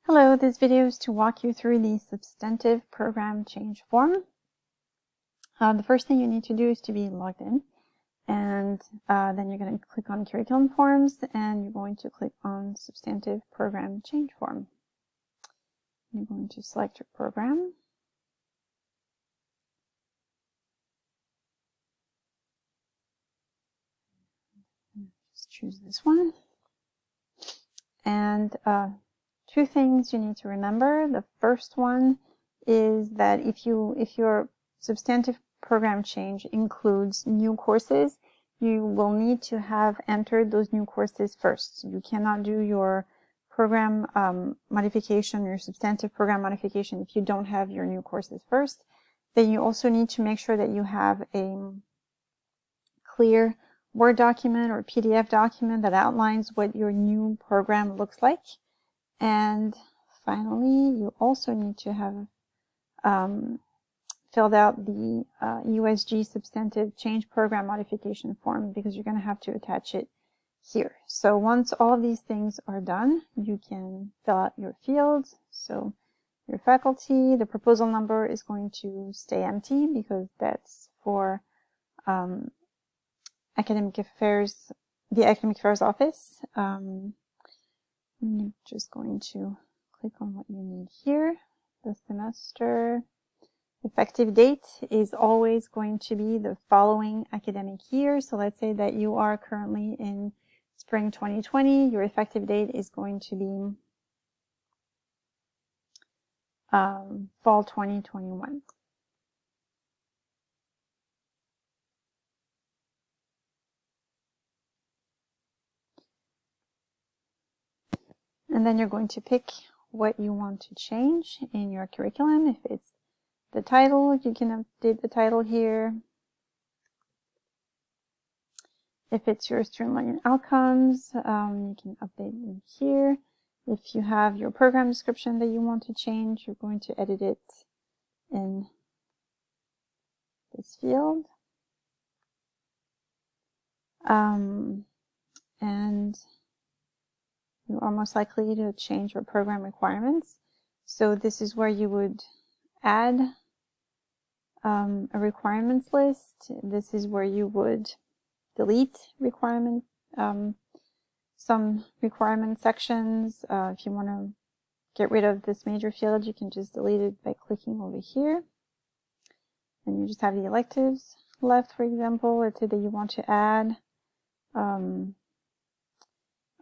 Hello, this video is to walk you through the substantive program change form. The first thing you need to do is to be logged in, and then you're going to click on curriculum forms and you're going to click on substantive program change form. You're going to select your program. Just choose this one. And two things you need to remember. The first one is that if your substantive program change includes new courses, you will need to have entered those new courses first. You cannot do your program modification, your substantive program modification, if you don't have your new courses first. Then you also need to make sure that you have a clear Word document or PDF document that outlines what your new program looks like. And finally, you also need to have filled out the USG substantive change program modification form, because you're going to have to attach it here. So once all of these things are done, you can fill out your fields. So your faculty, the proposal number is going to stay empty because that's for academic affairs, the academic affairs office. You're just going to click on what you need here. The semester effective date is always going to be the following academic year. So let's say that you are currently in spring 2020. Your effective date is going to be fall 2021. And then you're going to pick what you want to change in your curriculum. If it's the title, you can update the title here. If it's your student learning outcomes, you can update them here. If you have your program description that you want to change, you're going to edit it in this field. And you are most likely to change your program requirements. So this is where you would add a requirements list. This is where you would delete some requirement sections. If you want to get rid of this major field, you can just delete it by clicking over here. And you just have the electives left, for example. Let's say that you want to add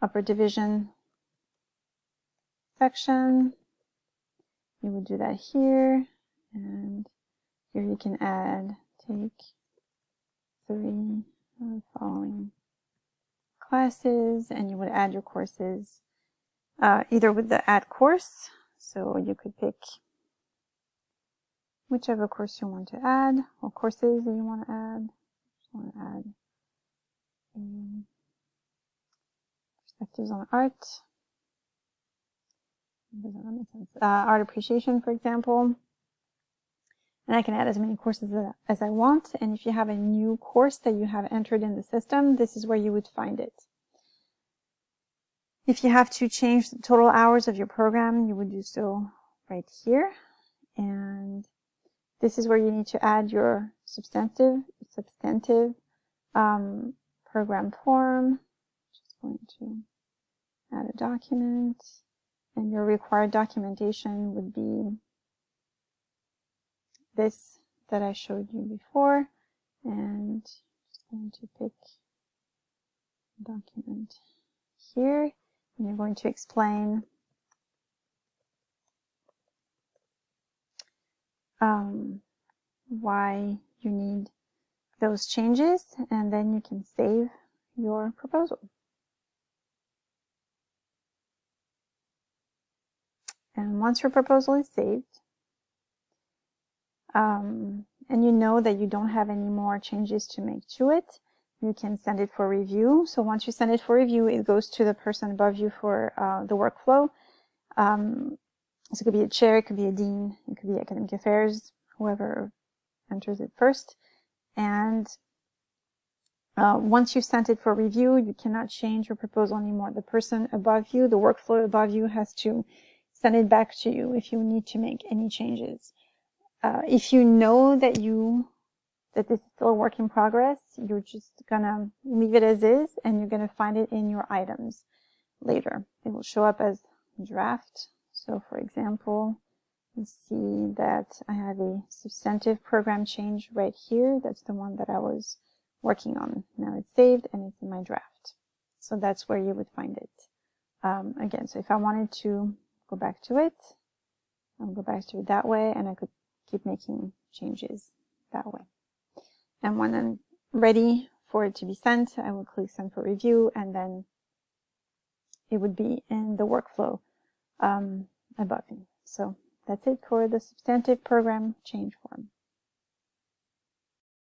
upper division section. You would do that here, and here you can add, take 3 of the following classes, and you would add your courses either with the add course, so you could pick whichever course you want to add, or courses that you want to add. Just want to add perspectives on art. Doesn't make sense. Art appreciation, for example. And I can add as many courses as I want. And if you have a new course that you have entered in the system, this is where you would find it. If you have to change the total hours of your program, you would do so right here. And this is where you need to add your substantive program form. Just going to add a document. And your required documentation would be this that I showed you before. And just going to pick a document here. And you're going to explain why you need those changes. And then you can save your proposal. And once your proposal is saved, and you know that you don't have any more changes to make to it, you can send it for review. So once you send it for review, it goes to the person above you for the workflow. So it could be a chair, it could be a dean, it could be academic affairs, whoever enters it first. And once you sent it for review, you cannot change your proposal anymore. The person above you, the workflow above you, has to send it back to you if you need to make any changes. If you know that this is still a work in progress, you're just gonna leave it as is, and you're gonna find it in your items later. It will show up as draft. So for example, you see that I have a substantive program change right here. That's the one that I was working on. Now it's saved and it's in my draft. So that's where you would find it. Again, so if I wanted to go back to it, I'll go back to it that way, and I could keep making changes that way. And when I'm ready for it to be sent, I will click Send for Review, and then it would be in the workflow above me. So that's it for the substantive program change form.